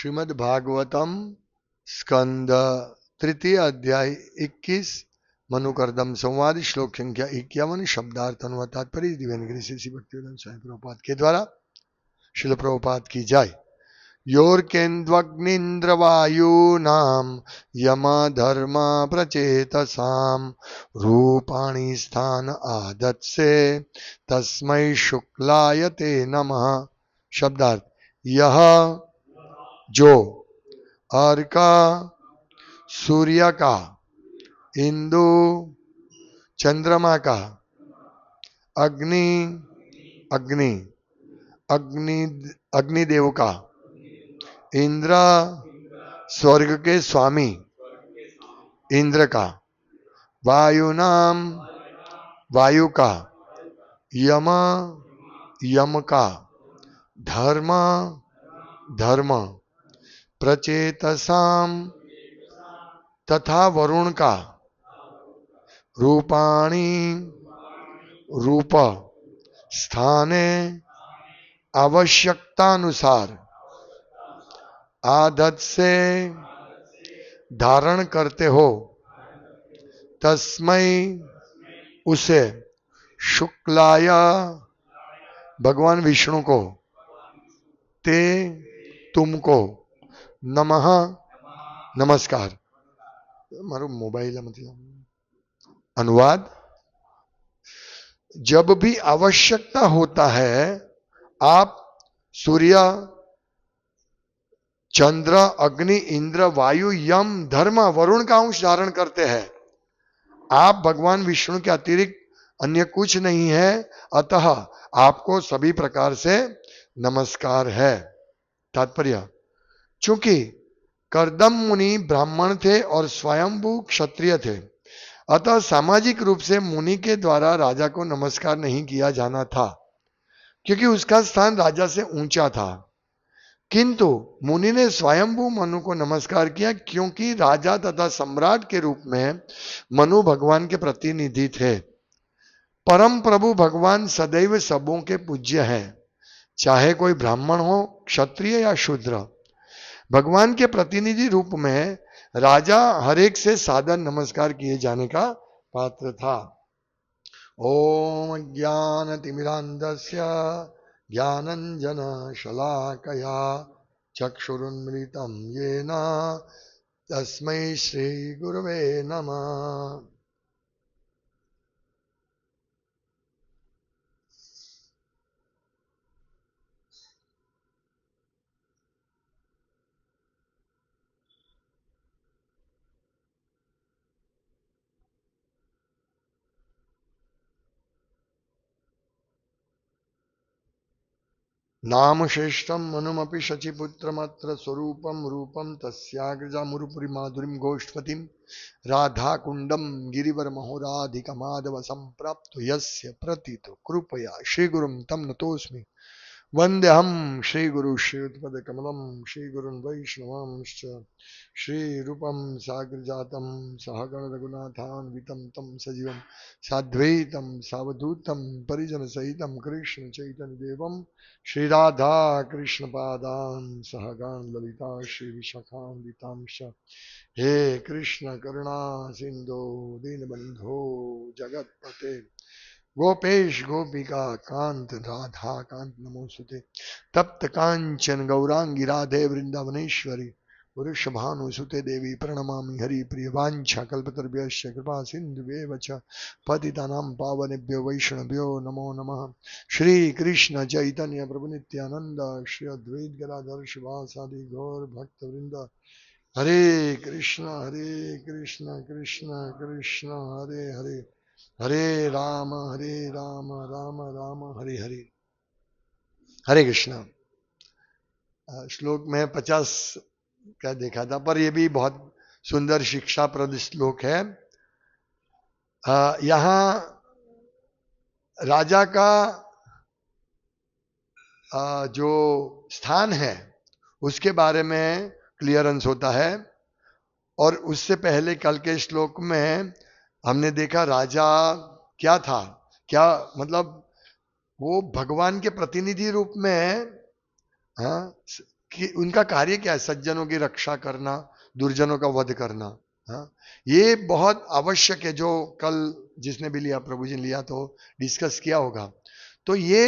श्रीमद् भागवतम स्कंद तृतीय अध्याय 21 मनुकर्दम संवाद श्लोक संख्या 51 शब्दार्थ अनुवाद तात्पर्य दिव्यांगिरी श्री भक्तिवेदांत स्वामी प्रभुपाद के द्वारा शिल प्रभुपाद की जाय। योर्केन्द्वग्निन्द्रवायूनां यमधर्मा प्रचेतसां रूपाणि स्थान आदत्से तस्मै शुक्लाय ते नमः। शब्दार्थ यह जो अर्क सूर्य का, इंदु चंद्रमा का, अग्नि अग्नि अग्नि अग्निदेव का, इंद्र स्वर्ग के स्वामी इंद्र का, वायुनाम वायु का, यम यम का, धर्म धर्म, प्रचेतसाम तथा वरुण का, रूपाणी रूप, स्थाने आवश्यकतानुसार, आदत से धारण करते हो, तस्मै उसे, शुक्लाय भगवान विष्णु को, ते तुमको, नमः नमस्कार। मारो मोबाइल मतलब अनुवाद, जब भी आवश्यकता होता है आप सूर्य चंद्र अग्नि इंद्र वायु यम धर्म वरुण का अंश धारण करते हैं। आप भगवान विष्णु के अतिरिक्त अन्य कुछ नहीं है, अतः आपको सभी प्रकार से नमस्कार है। तात्पर्य, चूंकि कर्दम मुनि ब्राह्मण थे और स्वयंभू क्षत्रिय थे, अतः सामाजिक रूप से मुनि के द्वारा राजा को नमस्कार नहीं किया जाना था, क्योंकि उसका स्थान राजा से ऊंचा था। किंतु मुनि ने स्वयंभू मनु को नमस्कार किया, क्योंकि राजा तथा सम्राट के रूप में मनु भगवान के प्रतिनिधि थे। परम प्रभु भगवान सदैव सबों के पूज्य हैं, चाहे कोई ब्राह्मण हो, क्षत्रिय या शूद्र। भगवान के प्रतिनिधि रूप में राजा हरेक से सादर नमस्कार किए जाने का पात्र था। ओम ज्ञानतिमिरान्धस्य ज्ञानंजन शलाकया चक्षुरुन्मिलितं येन तस्मै श्री गुरवे नमः। नाम श्रेष्ठम मनुमपि शचिपुत्रमत्र स्वरूपम रूपम तस्याग्रजा मुरुपुरी माधुरीम गोष्ठपतिम राधाकुंडम गिरिवर महोराधिकमाधव संप्राप्तो यस्य प्रतितो कृपया श्रीगुरुं तम नतोस्मि। वंदेहम श्रीगुरु श्रीयुतपदकमलं श्रीगुरुन् वैष्णवांश्च श्रीरूपं साग्रजातं सहगण रघुनाथान्वितं तं सजीवं साद्वैतं सावधूतं परिजनसहितं कृष्ण चैतन्यदेवं श्रीराधा कृष्णपादान् सहगण ललिता श्रीविशाखान्वितांश्च। हे कृष्ण करुणा सिंधो दीनबंधो जगत्पते गोपेश गोपिका कांत राधा कांत नमोस्तुते। तप्त कांचन गौरांगी राधे वृंदावनेश्वरी वृषभानुसुते देवी प्रणमामि हरि प्रिय। वांछा कल्पतरुभ्यश्च कृपा सिन्धुभ्येव च पतितानां पावनेभ्यो वैष्णवेभ्यो नमो नमः। श्री कृष्ण चैतन्य प्रभु नित्यानंद श्री अद्वैत गदाधर शिवासादि गौर भक्त वृंद। हरे कृष्ण कृष्ण कृष्ण हरे हरे, हरे राम राम राम हरे हरे। हरे कृष्ण। श्लोक में 50 का देखा था, पर यह भी बहुत सुंदर शिक्षाप्रद श्लोक है। यहाँ राजा का जो स्थान है उसके बारे में क्लियरेंस होता है। और उससे पहले कल के श्लोक में हमने देखा राजा क्या था, क्या मतलब वो भगवान के प्रतिनिधि रूप में कि उनका कार्य क्या है? सज्जनों की रक्षा करना, दुर्जनों का वध करना। हाँ, ये बहुत आवश्यक है, जो कल जिसने भी लिया, प्रभु जी ने लिया तो डिस्कस किया होगा। तो ये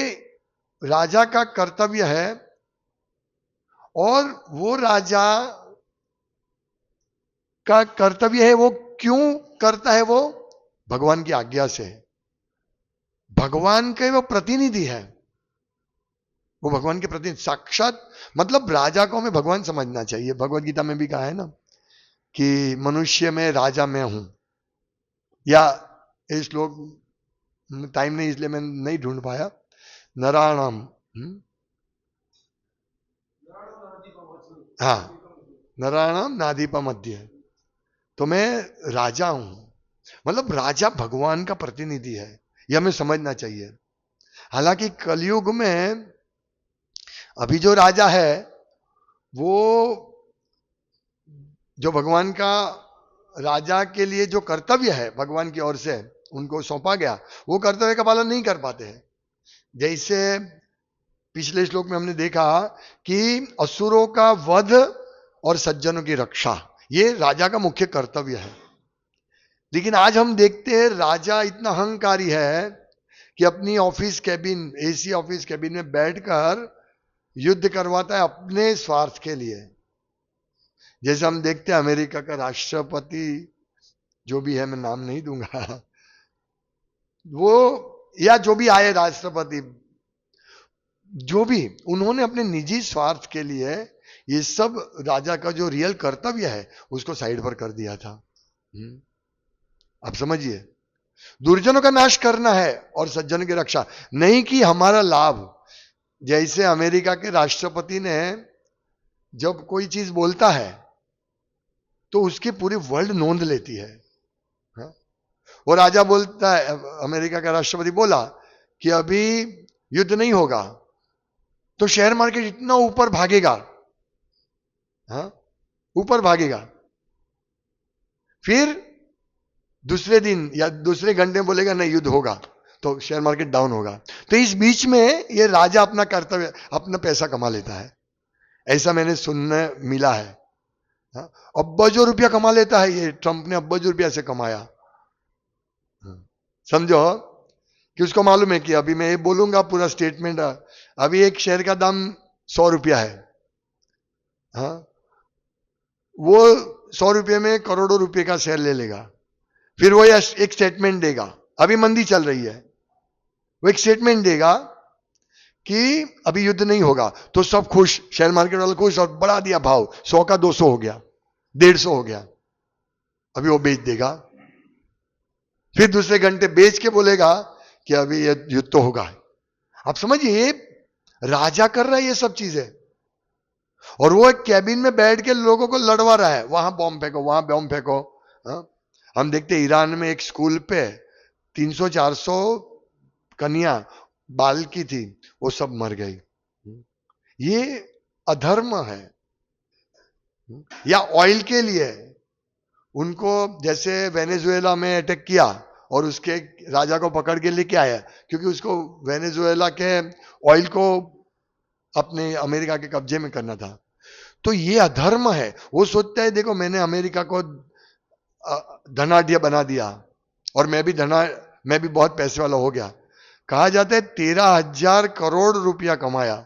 राजा का कर्तव्य है, और वो राजा का कर्तव्य है, वो क्यों करता है? वो भगवान की आज्ञा से। भगवान के वो प्रतिनिधि है, वो भगवान के प्रतिनिधि साक्षात। मतलब राजा को हमें भगवान समझना चाहिए। भगवत गीता में भी कहा है ना कि मनुष्य में राजा मैं हूं, या ये श्लोक टाइम नहीं इसलिए मैं नहीं ढूंढ पाया। नराणाम, हाँ, नराणाम नादीपा मध्य। तो मैं राजा हूं, मतलब राजा भगवान का प्रतिनिधि है, यह हमें समझना चाहिए। हालांकि कलयुग में अभी जो राजा है, वो जो भगवान का राजा के लिए जो कर्तव्य है भगवान की ओर से उनको सौंपा गया, वो कर्तव्य का पालन नहीं कर पाते हैं। जैसे पिछले श्लोक में हमने देखा कि असुरों का वध और सज्जनों की रक्षा, ये राजा का मुख्य कर्तव्य है। लेकिन आज हम देखते हैं राजा इतना अहंकारी है कि अपनी office cabin, AC office cabin में बैठकर युद्ध करवाता है अपने स्वार्थ के लिए। जैसे हम देखते हैं अमेरिका का राष्ट्रपति, जो भी है, मैं नाम नहीं दूंगा, वो या जो भी आए राष्ट्रपति, जो भी, उन्होंने अपने निजी स्वार्थ के लिए ये सब राजा का जो रियल कर्तव्य है उसको साइड पर कर दिया था। आप समझिए, दुर्जनों का नाश करना है और सज्जनों की रक्षा, नहीं कि हमारा लाभ। जैसे अमेरिका के राष्ट्रपति ने जब कोई चीज बोलता है तो उसकी पूरी वर्ल्ड नोंद लेती है। वो राजा बोलता है, अमेरिका का राष्ट्रपति बोला कि अभी युद्ध नहीं होगा, तो शेयर मार्केट इतना ऊपर भागेगा, हाँ, ऊपर भागेगा। फिर दूसरे दिन या दूसरे घंटे में बोलेगा नहीं युद्ध होगा, तो शेयर मार्केट डाउन होगा। तो इस बीच में ये राजा अपना कर्तव्य, अपना पैसा कमा लेता है। ऐसा मैंने सुनने मिला है। अब्बजों रुपया कमा लेता है ये। ट्रंप ने अब्बजों रुपया से कमाया। समझो कि उसको मालूम है कि अभी मैं ये बोलूंगा पूरा स्टेटमेंट, अभी एक शेयर का दाम 100 रुपया है, हाँ, वो 100 रुपये में करोड़ों रुपए का शेयर ले लेगा। फिर वो एक स्टेटमेंट देगा, अभी मंदी चल रही है, वो एक स्टेटमेंट देगा कि अभी युद्ध नहीं होगा, तो सब खुश, शेयर मार्केट वाले खुश, और बढ़ा दिया भाव, 100 का 200 हो गया, 150 हो गया, अभी वो बेच देगा। फिर दूसरे घंटे बेच के बोलेगा कि अभी ये युद्ध तो होगा। आप समझिए, राजा कर रहा है ये सब चीजें, और वो एक कैबिन में बैठ के लोगों को लड़वा रहा है, वहां बॉम्ब फेंको, वहां बॉम्ब फेंको। हम देखते ईरान में एक स्कूल पे 300-400 कन्या बाल की थी, वो सब मर गई। ये अधर्म है। या ऑयल के लिए उनको, जैसे वेनेजुएला में अटैक किया और उसके राजा को पकड़ के लेके आया, क्योंकि उसको वेनेजुएला के ऑयल को अपने अमेरिका के कब्जे में करना था। तो ये अधर्म है। वो सोचता है देखो मैंने अमेरिका को धनाढ्य बना दिया, और मैं भी बहुत पैसे वाला हो गया। कहा जाता है 13,000 करोड़ रुपया कमाया,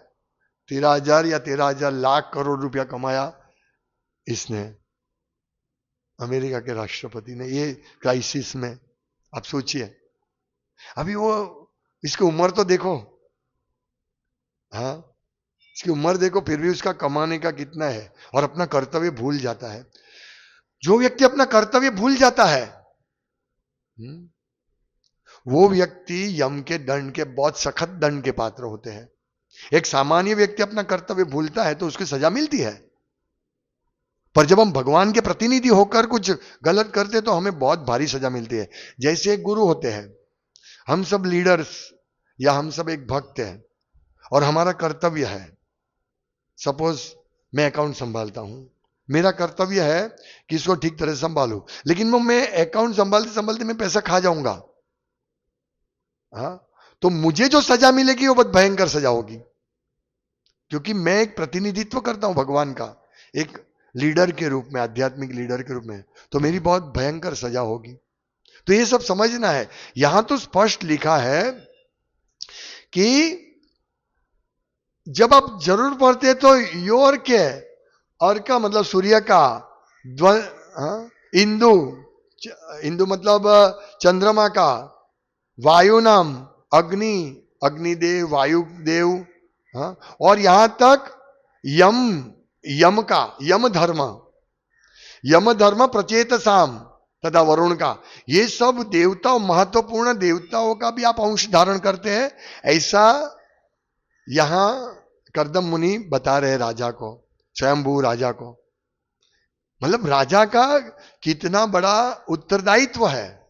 13,000 या 13,000 लाख करोड़ रुपया कमाया इसने, अमेरिका के राष्ट्रपति ने, ये क्राइसिस में। आप सोचिए, अभी वो, इसकी उम्र तो देखो, हाँ, इसकी उम्र देखो, फिर भी उसका कमाने का कितना है, और अपना कर्तव्य भूल जाता है। जो व्यक्ति अपना कर्तव्य भूल जाता है, वो व्यक्ति यम के दंड के, बहुत सख्त दंड के पात्र होते हैं। एक सामान्य व्यक्ति अपना कर्तव्य भूलता है तो उसकी सजा मिलती है, पर जब हम भगवान के प्रतिनिधि होकर कुछ गलत करते तो हमें बहुत भारी सजा मिलती है। जैसे एक गुरु होते हैं, हम सब लीडर्स या हम सब एक भक्त हैं, और हमारा कर्तव्य है, सपोज मैं अकाउंट संभालता हूं, मेरा कर्तव्य है कि इसको ठीक तरह से संभालू, लेकिन मैं अकाउंट संभालते संभालते मैं पैसा खा जाऊंगा, हाँ, तो मुझे जो सजा मिलेगी वो बहुत भयंकर सजा होगी। क्योंकि मैं एक प्रतिनिधित्व करता हूं भगवान का, एक लीडर के रूप में, आध्यात्मिक लीडर के रूप में, तो मेरी बहुत भयंकर सजा होगी। तो ये सब समझना है। यहां तो स्पष्ट लिखा है कि जब आप जरूर पढ़ते तो योर के, और का मतलब सूर्य का, इंदु, इंदु मतलब चंद्रमा का, वायु नाम अग्नि, अग्निदेव, वायुदेव, हाँ, और यहां तक यम, यम का, यम धर्म प्रचेत साम तथा वरुण का, ये सब देवताओं, महत्वपूर्ण देवताओं का भी आप अंश धारण करते हैं, ऐसा यहां कर्दम मुनि बता रहे राजा को, स्वयंभू राजा को। मतलब राजा का कितना बड़ा उत्तरदायित्व है।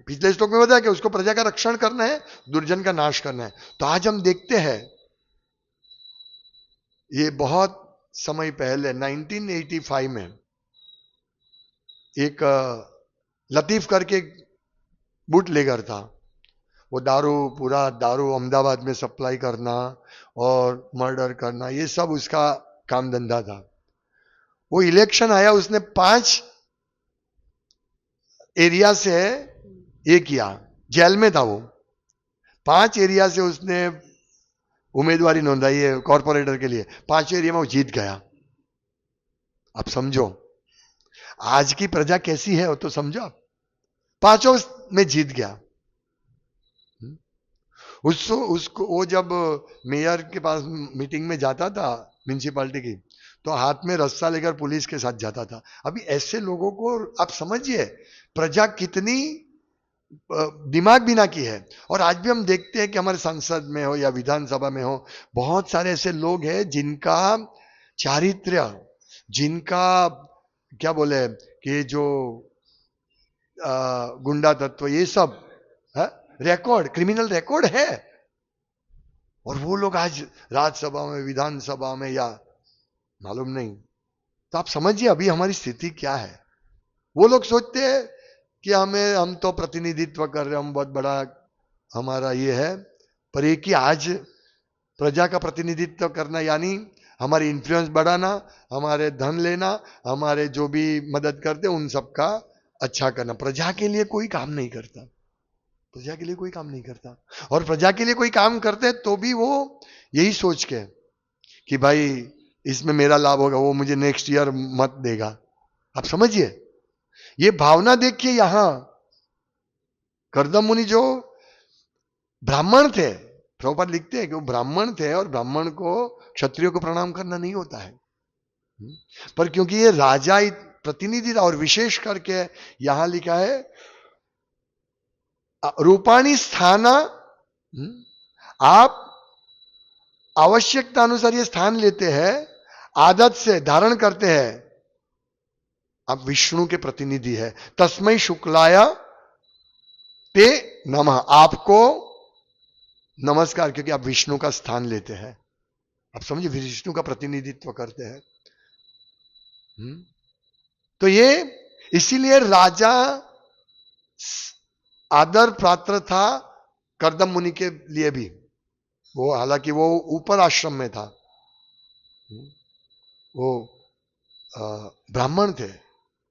पिछले श्लोक में बताया कि उसको प्रजा का रक्षण करना है, दुर्जन का नाश करना है। तो आज हम देखते हैं, ये बहुत समय पहले 1985 में एक लतीफ करके बूटलेगर था। वो दारू, पूरा दारू अहमदाबाद में सप्लाई करना और मर्डर करना, ये सब उसका काम धंधा था। वो इलेक्शन आया, उसने 5 एरिया से ये किया, जेल में था वो, 5 एरिया से उसने उम्मीदवारी नोंदाई है कॉर्पोरेटर के लिए, 5 एरिया में वो जीत गया। आप समझो आज की प्रजा कैसी है, वो तो समझो आप। 5 में जीत गया। उसको वो जब मेयर के पास मीटिंग में जाता था म्यूनिसिपालिटी की, तो हाथ में रस्सा लेकर पुलिस के साथ जाता था। अभी ऐसे लोगों को आप समझिए प्रजा कितनी दिमाग बिना की है। और आज भी हम देखते हैं कि हमारे संसद में हो या विधानसभा में हो, बहुत सारे ऐसे लोग हैं जिनका चारित्र्य, जिनका क्या बोले कि जो गुंडा तत्व, ये सब रिकॉर्ड, क्रिमिनल रिकॉर्ड है, और वो लोग आज राज्यसभा में, विधानसभा में, या मालूम नहीं। तो आप समझिए अभी हमारी स्थिति क्या है। वो लोग सोचते हैं कि हम तो प्रतिनिधित्व कर रहे हैं, हम बहुत बड़ा हमारा ये है, पर ये कि आज प्रजा का प्रतिनिधित्व करना यानी हमारी इन्फ्लुएंस बढ़ाना, हमारे धन लेना, हमारे जो भी मदद करते उन सबका अच्छा करना। प्रजा के लिए कोई काम नहीं करता, प्रजा के लिए कोई काम नहीं करता। और प्रजा के लिए कोई काम करते तो भी वो यही सोच के कि भाई इसमें मेरा लाभ होगा, वो मुझे नेक्स्ट ईयर मत देगा। आप समझिए ये भावना देखिए। यहां कर्दम मुनि जो ब्राह्मण थे, प्रभुपाद लिखते हैं कि वो ब्राह्मण थे, और ब्राह्मण को क्षत्रियो को प्रणाम करना नहीं होता है, पर क्योंकि ये राजा प्रतिनिधि था, और विशेष करके यहां लिखा है रूपाणी स्थाना, आप आवश्यकता अनुसार ये स्थान लेते हैं, आदत से धारण करते हैं, आप विष्णु के प्रतिनिधि है। तस्मै शुक्लाया ते नमः, आपको नमस्कार, क्योंकि आप विष्णु का स्थान लेते हैं। आप समझिए विष्णु का प्रतिनिधित्व करते हैं। तो ये इसीलिए राजा आदर पात्र था कर्दम मुनि के लिए भी। वो हालांकि वो ऊपर आश्रम में था, वो ब्राह्मण थे,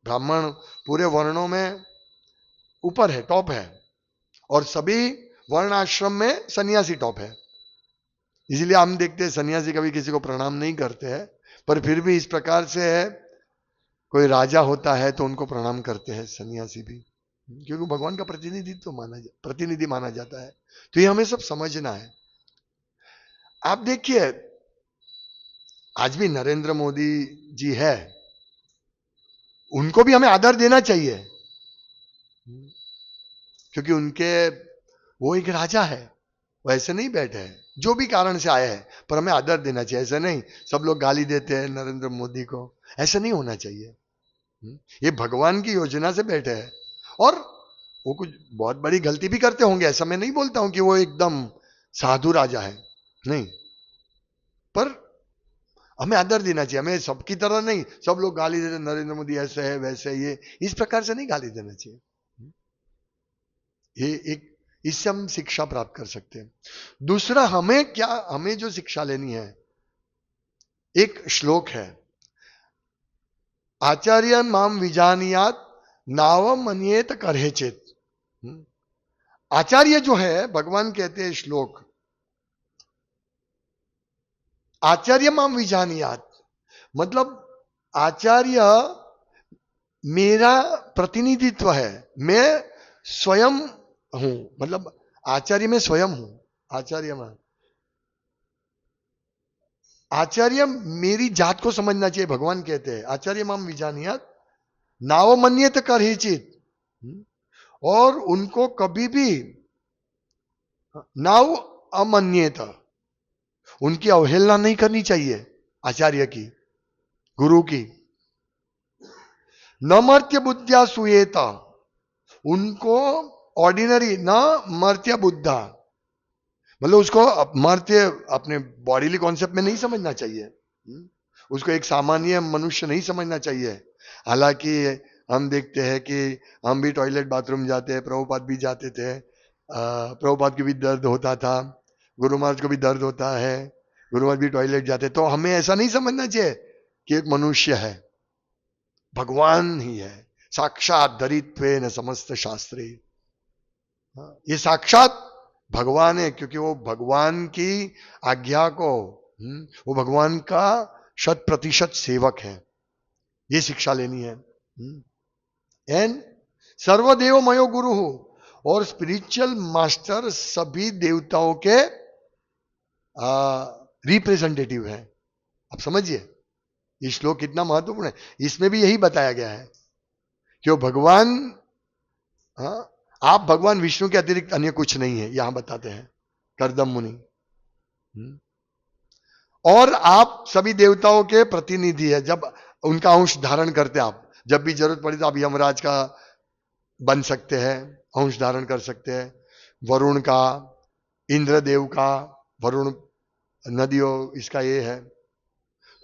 ब्राह्मण पूरे वर्णों में ऊपर है, टॉप है, और सभी वर्ण आश्रम में सन्यासी टॉप है। इसलिए हम देखते हैं सन्यासी कभी किसी को प्रणाम नहीं करते हैं, पर फिर भी इस प्रकार से है, कोई राजा होता है तो उनको प्रणाम करते हैं सन्यासी भी, क्योंकि भगवान का प्रतिनिधि माना जाता है। तो ये हमें सब समझना है। आप देखिए आज भी नरेंद्र मोदी जी है, उनको भी हमें आदर देना चाहिए, क्योंकि वो एक राजा है, वो ऐसे नहीं बैठे हैं, जो भी कारण से आए हैं, पर हमें आदर देना चाहिए। ऐसा नहीं सब लोग गाली देते हैं नरेंद्र मोदी को, ऐसा नहीं होना चाहिए। ये भगवान की योजना से बैठे हैं, और वो कुछ बहुत बड़ी गलती भी करते होंगे, ऐसा मैं नहीं बोलता हूं कि वो एकदम साधु राजा है, नहीं, पर हमें आदर देना चाहिए। हमें सबकी तरह नहीं, सब लोग गाली देते नरेंद्र मोदी ऐसे है वैसे, ये इस प्रकार से नहीं गाली देना चाहिए। ये इससे हम शिक्षा प्राप्त कर सकते हैं। दूसरा, हमें जो शिक्षा लेनी है, एक श्लोक है, आचार्य माम विजानियात नावम मन्येत करेचित। आचार्य जो है, भगवान कहते हैं श्लोक, आचार्य माम विजानियात, मतलब आचार्य मेरा प्रतिनिधित्व है, मैं स्वयं हूं, मतलब आचार्य में स्वयं हूं। आचार्य मेरी जात को समझना चाहिए। भगवान कहते हैं आचार्य माम विजानियात नावमन्येत करेचित, और उनको कभी भी नाव अमन्येत, उनकी अवहेलना नहीं करनी चाहिए, आचार्य की, गुरु की। न मर्त्य बुद्धिया सुएता, उनको ऑर्डिनरी न मर्त्य बुद्धा, मतलब उसको मर्त्य अपने बॉडीली कॉन्सेप्ट में नहीं समझना चाहिए, उसको एक सामान्य मनुष्य नहीं समझना चाहिए। हालांकि हम देखते हैं कि हम भी टॉयलेट बाथरूम जाते हैं, प्रभुपाद भी जाते थे, प्रभुपाद को भी दर्द होता था, गुरु महाराज को भी दर्द होता है, गुरु महाराज भी टॉयलेट जाते, तो हमें ऐसा नहीं समझना चाहिए कि एक मनुष्य है, भगवान ही है, साक्षात धरित्वेन समस्त शास्त्री। ये साक्षात भगवान है, क्योंकि वो भगवान की आज्ञा को, वो भगवान का 100% सेवक है। ये शिक्षा लेनी है। एंड सर्वदेव मयो गुरु हो, और स्पिरिचुअल मास्टर सभी देवताओं के रिप्रेजेंटेटिव है। आप समझिए ये श्लोक कितना महत्वपूर्ण है। इसमें भी यही बताया गया है कि वो भगवान, आप भगवान विष्णु के अतिरिक्त अन्य कुछ नहीं है, यहां बताते हैं करदम मुनि, और आप सभी देवताओं के प्रतिनिधि है। जब उनका अंश धारण करते आप, जब भी जरूरत पड़ी तो आप यमराज का बन सकते हैं, अंश धारण कर सकते हैं, वरुण का, इंद्रदेव का, वरुण नदियों इसका ये है।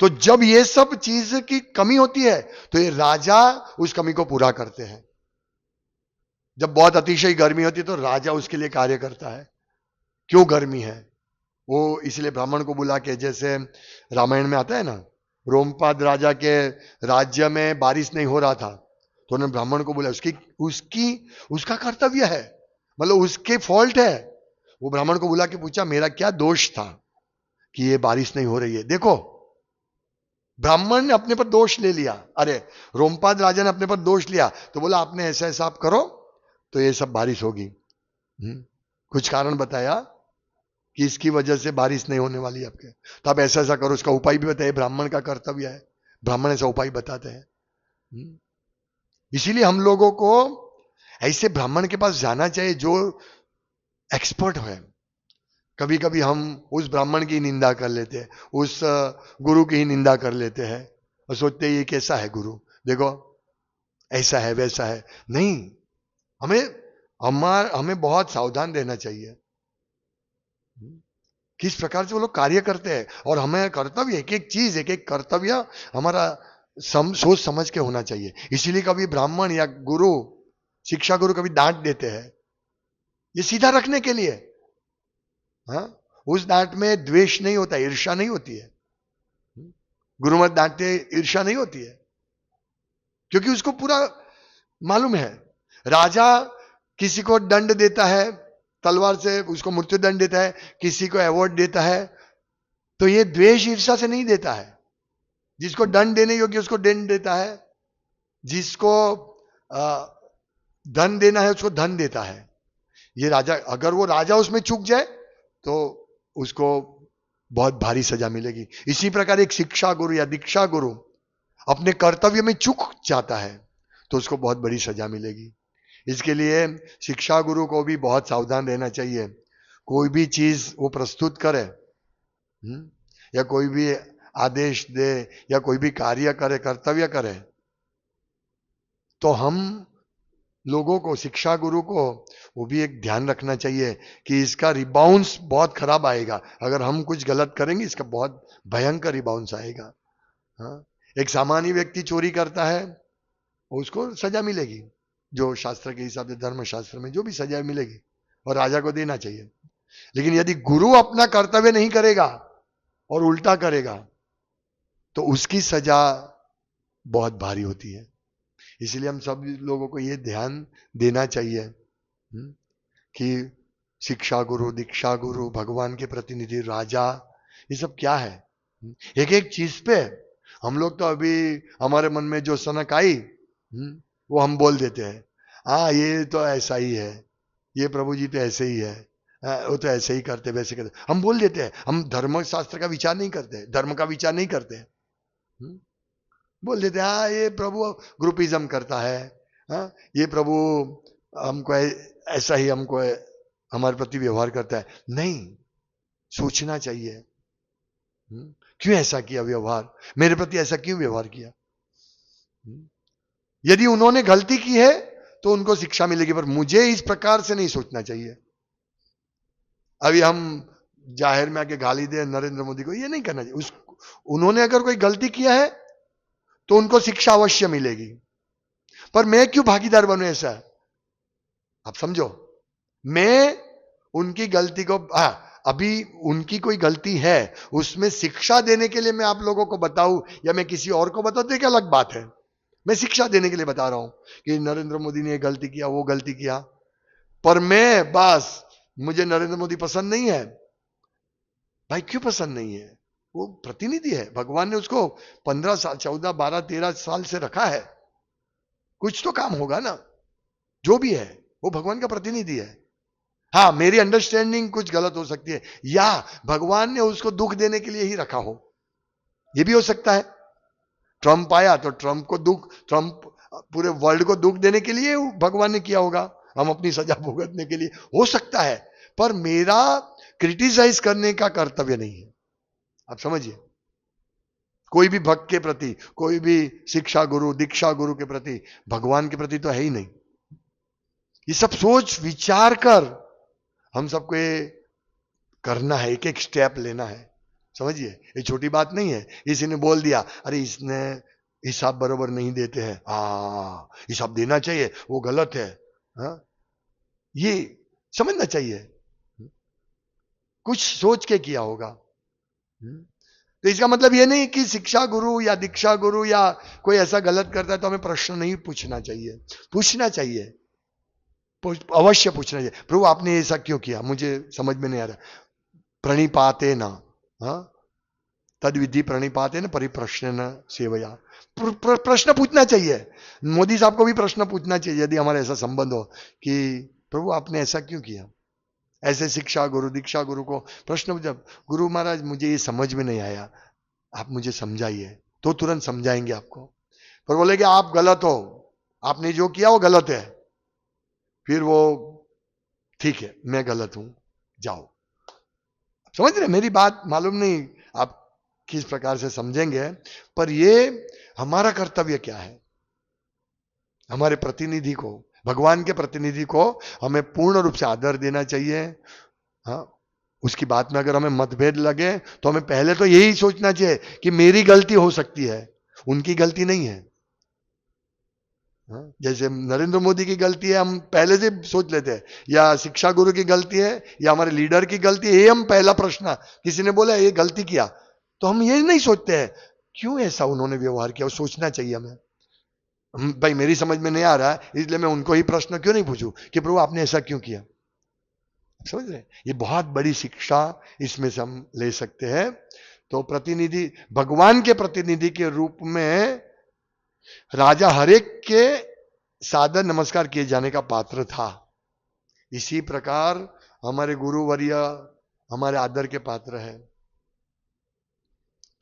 तो जब ये सब चीज की कमी होती है तो ये राजा उस कमी को पूरा करते हैं। जब बहुत अतिशय गर्मी होती है तो राजा उसके लिए कार्य करता है, क्यों गर्मी है, वो इसलिए ब्राह्मण को बुला के, जैसे रामायण में आता है ना, रोमपाद राजा के राज्य में बारिश नहीं हो रहा था, तो उन्होंने ब्राह्मण को बुलाया, उसका कर्तव्य है, मतलब उसके फॉल्ट है। वो ब्राह्मण को बुला के पूछा मेरा क्या दोष था कि ये बारिश नहीं हो रही है। देखो ब्राह्मण ने अपने पर दोष ले लिया, अरे रोमपाद राजा ने अपने पर दोष लिया, तो बोला आपने ऐसा ऐसा आप करो तो ये सब बारिश होगी। कुछ कारण बताया कि इसकी वजह से बारिश नहीं होने वाली आपके, तो आप ऐसा ऐसा करो, उसका उपाय भी बताइए, ब्राह्मण का कर्तव्य है, ब्राह्मण ऐसा उपाय बताते हैं। इसीलिए हम लोगों को ऐसे ब्राह्मण के पास जाना चाहिए जो एक्सपर्ट है। कभी कभी हम उस ब्राह्मण की निंदा कर लेते हैं, उस गुरु की ही निंदा कर लेते हैं और सोचते हैं ये कैसा है गुरु, देखो ऐसा है वैसा है। नहीं, हमें बहुत सावधान रहना चाहिए किस प्रकार से वो लोग कार्य करते हैं, और हमें कर्तव्य, एक एक चीज, एक एक कर्तव्य हमारा सोच समझ के होना चाहिए। इसीलिए कभी ब्राह्मण या गुरु, शिक्षा गुरु कभी डांट देते हैं, ये सीधा रखने के लिए। हाँ, उस डांट में द्वेष नहीं होता, ईर्ष्या नहीं होती है। गुरु मत डांटते, ईर्ष्या नहीं होती है, क्योंकि उसको पूरा मालूम है। राजा किसी को दंड देता है, तलवार से उसको मृत्यु दंड देता है, किसी को अवार्ड देता है, तो ये द्वेष ईर्ष्या से नहीं देता है। जिसको दंड देने योग्य उसको दंड देता है, जिसको धन देना है उसको धन देता है। ये राजा, अगर वो राजा उसमें चूक जाए तो उसको बहुत भारी सजा मिलेगी। इसी प्रकार एक शिक्षा गुरु या दीक्षा गुरु अपने कर्तव्य में चूक जाता है तो उसको बहुत बड़ी सजा मिलेगी। इसके लिए शिक्षा गुरु को भी बहुत सावधान रहना चाहिए। कोई भी चीज वो प्रस्तुत करे, या कोई भी आदेश दे, या कोई भी कार्य करे, कर्तव्य करे, तो हम लोगों को, शिक्षा गुरु को, वो भी एक ध्यान रखना चाहिए कि इसका रिबाउंस बहुत खराब आएगा। अगर हम कुछ गलत करेंगे इसका बहुत भयंकर रिबाउंस आएगा। हाँ? एक सामान्य व्यक्ति चोरी करता है, उसको सजा मिलेगी जो शास्त्र के हिसाब से, धर्म शास्त्र में जो भी सजा मिलेगी, और राजा को देना चाहिए। लेकिन यदि गुरु अपना कर्तव्य नहीं करेगा और उल्टा करेगा तो उसकी सजा बहुत भारी होती है। इसलिए हम सब लोगों को यह ध्यान देना चाहिए कि शिक्षा गुरु, दीक्षा गुरु, भगवान के प्रतिनिधि, राजा, ये सब क्या है। एक एक चीज पे हम लोग तो अभी हमारे मन में जो सनक आई वो हम बोल देते हैं, हाँ ये तो ऐसा ही है, ये प्रभु जी तो ऐसे ही है, वो तो ऐसे ही करते वैसे करते, हम बोल देते हैं। हम धर्म शास्त्र का विचार नहीं करते, धर्म का विचार नहीं करते, बोल देते हैं हाँ ये प्रभु ग्रुपिज्म करता है, हाँ ये प्रभु हमको ऐसा ही हमको हमारे प्रति व्यवहार करता है। नहीं, सोचना चाहिए क्यों ऐसा किया व्यवहार, मेरे प्रति ऐसा क्यों व्यवहार किया। यदि उन्होंने गलती की है तो उनको शिक्षा मिलेगी, पर मुझे इस प्रकार से नहीं सोचना चाहिए। अभी हम जाहिर में आके गाली दे नरेंद्र मोदी को, ये नहीं करना चाहिए। उन्होंने अगर कोई गलती किया है तो उनको शिक्षा अवश्य मिलेगी, पर मैं क्यों भागीदार बनूं ऐसा, आप समझो। मैं उनकी गलती को, अभी उनकी कोई गलती है उसमें शिक्षा देने के लिए मैं आप लोगों को बताऊं या मैं किसी और को बताऊं तो एक अलग बात है। मैं शिक्षा देने के लिए बता रहा हूं कि नरेंद्र मोदी ने ये गलती किया, वो गलती किया, पर मैं बस मुझे नरेंद्र मोदी पसंद नहीं है। भाई क्यों पसंद नहीं है, वो प्रतिनिधि है, भगवान ने उसको 15 साल 14 12 13 साल से रखा है, कुछ तो काम होगा ना। जो भी है वो भगवान का प्रतिनिधि है। हाँ मेरी अंडरस्टैंडिंग कुछ गलत हो सकती है, या भगवान ने उसको दुख देने के लिए ही रखा हो, यह भी हो सकता है। ट्रंप आया तो ट्रंप को दुख, ट्रंप पूरे वर्ल्ड को दुख देने के लिए भगवान ने किया होगा, हम अपनी सजा भुगतने के लिए, हो सकता है। पर मेरा क्रिटिसाइज करने का कर्तव्य नहीं है, आप समझिए। कोई भी भक्त के प्रति, कोई भी शिक्षा गुरु, दीक्षा गुरु के प्रति, भगवान के प्रति तो है ही नहीं। ये सब सोच विचार कर हम सबको ये करना है, एक एक स्टेप लेना है, समझिए। ये छोटी बात नहीं है। इसी ने बोल दिया अरे इसने हिसाब बरोबर नहीं देते हैं, हिसाब देना चाहिए, वो गलत है, ये समझना चाहिए, कुछ सोच के किया होगा। तो इसका मतलब ये नहीं कि शिक्षा गुरु या दीक्षा गुरु या कोई ऐसा गलत करता है तो हमें प्रश्न नहीं पूछना चाहिए। पूछना चाहिए, अवश्य पूछना चाहिए, प्रभु आपने ऐसा क्यों किया, मुझे समझ में नहीं आ रहा। प्रणिपाते ना, तद विधि प्रणिपाते न परिप्रश्न न सेवया, प्रश्न पूछना चाहिए। मोदी साहब को भी प्रश्न पूछना चाहिए यदि हमारा ऐसा संबंध हो कि प्रभु आपने ऐसा क्यों किया। ऐसे शिक्षा गुरु, दीक्षा गुरु को प्रश्न, जब गुरु महाराज मुझे ये समझ में नहीं आया, आप मुझे समझाइए, तो तुरंत समझाएंगे आपको। पर बोलेगे आप गलत हो, आपने जो किया वो गलत है, फिर वो ठीक है मैं गलत हूं, जाओ। समझ रहे मेरी बात, मालूम नहीं आप किस प्रकार से समझेंगे, पर ये हमारा कर्तव्य क्या है। हमारे प्रतिनिधि को, भगवान के प्रतिनिधि को हमें पूर्ण रूप से आदर देना चाहिए। हाँ, उसकी बात में अगर हमें मतभेद लगे तो हमें पहले तो यही सोचना चाहिए कि मेरी गलती हो सकती है, उनकी गलती नहीं है। जैसे नरेंद्र मोदी की गलती है हम पहले से सोच लेते हैं, या शिक्षा गुरु की गलती है, या हमारे लीडर की गलती है, ये हम पहला प्रश्न, किसी ने बोला ये गलती किया तो हम ये नहीं सोचते हैं क्यों ऐसा उन्होंने व्यवहार किया, वो सोचना चाहिए हमें। भाई मेरी समझ में नहीं आ रहा है इसलिए मैं उनको ही प्रश्न क्यों नहीं पूछूं कि प्रभु आपने ऐसा क्यों किया। समझ रहे, ये बहुत बड़ी शिक्षा इसमें से हम ले सकते हैं। तो प्रतिनिधि, भगवान के प्रतिनिधि के रूप में राजा हरेक के सादर नमस्कार किए जाने का पात्र था। इसी प्रकार हमारे गुरुवर्य हमारे आदर के पात्र है।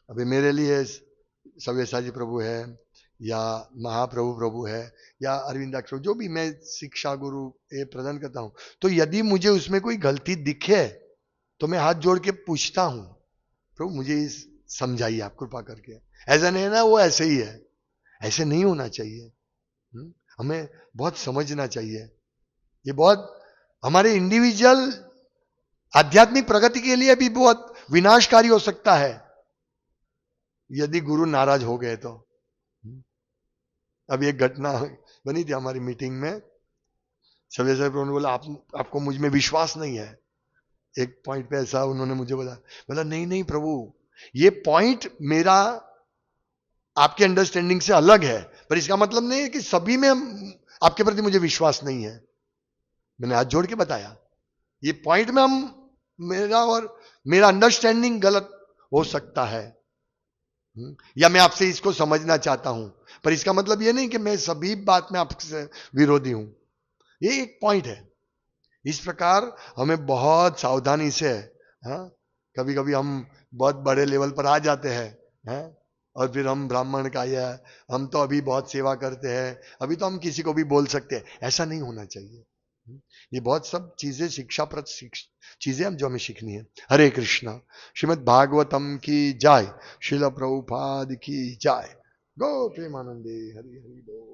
अभी मेरे लिए सव्यसा जी प्रभु है, या महाप्रभु प्रभु है, या अरविंदाक्ष, जो भी मैं शिक्षा गुरु ये प्रदान करता हूं, तो यदि मुझे उसमें कोई गलती दिखे तो मैं हाथ जोड़ के पूछता हूं, प्रभु मुझे समझाइए आप कृपा करके। ऐसा नहीं है ना वो ऐसे ही है, ऐसे नहीं होना चाहिए। हमें बहुत समझना चाहिए। ये बहुत हमारे इंडिविजुअल आध्यात्मिक प्रगति के लिए भी बहुत विनाशकारी हो सकता है यदि गुरु नाराज हो गए तो। अब एक घटना बनी थी हमारी मीटिंग में, सवेरे प्रभु ने बोला आपको मुझ में विश्वास नहीं है। एक पॉइंट पे ऐसा उन्होंने मुझे बोला नहीं नहीं प्रभु, ये पॉइंट मेरा आपके अंडरस्टैंडिंग से अलग है, पर इसका मतलब नहीं है कि सभी में आपके प्रति मुझे विश्वास नहीं है। मैंने हाथ जोड़ के बताया, ये पॉइंट में मेरा अंडरस्टैंडिंग गलत हो सकता है, या मैं आपसे इसको समझना चाहता हूं, पर इसका मतलब ये नहीं कि मैं सभी बात में आपसे विरोधी हूं। ये एक पॉइंट है। इस प्रकार हमें बहुत सावधानी से, हाँ, कभी कभी हम बहुत बड़े लेवल पर आ जाते हैं, और फिर हम ब्राह्मण का या हम तो अभी बहुत सेवा करते हैं, अभी तो हम किसी को भी बोल सकते हैं, ऐसा नहीं होना चाहिए। ये बहुत सब चीजें शिक्षाप्रद चीजें हम जो हमें सीखनी है। हरे कृष्णा। श्रीमद् भागवतम की जय। श्रील प्रभुपाद की जय। गो प्रेमानंदे। हरि हरि बोल।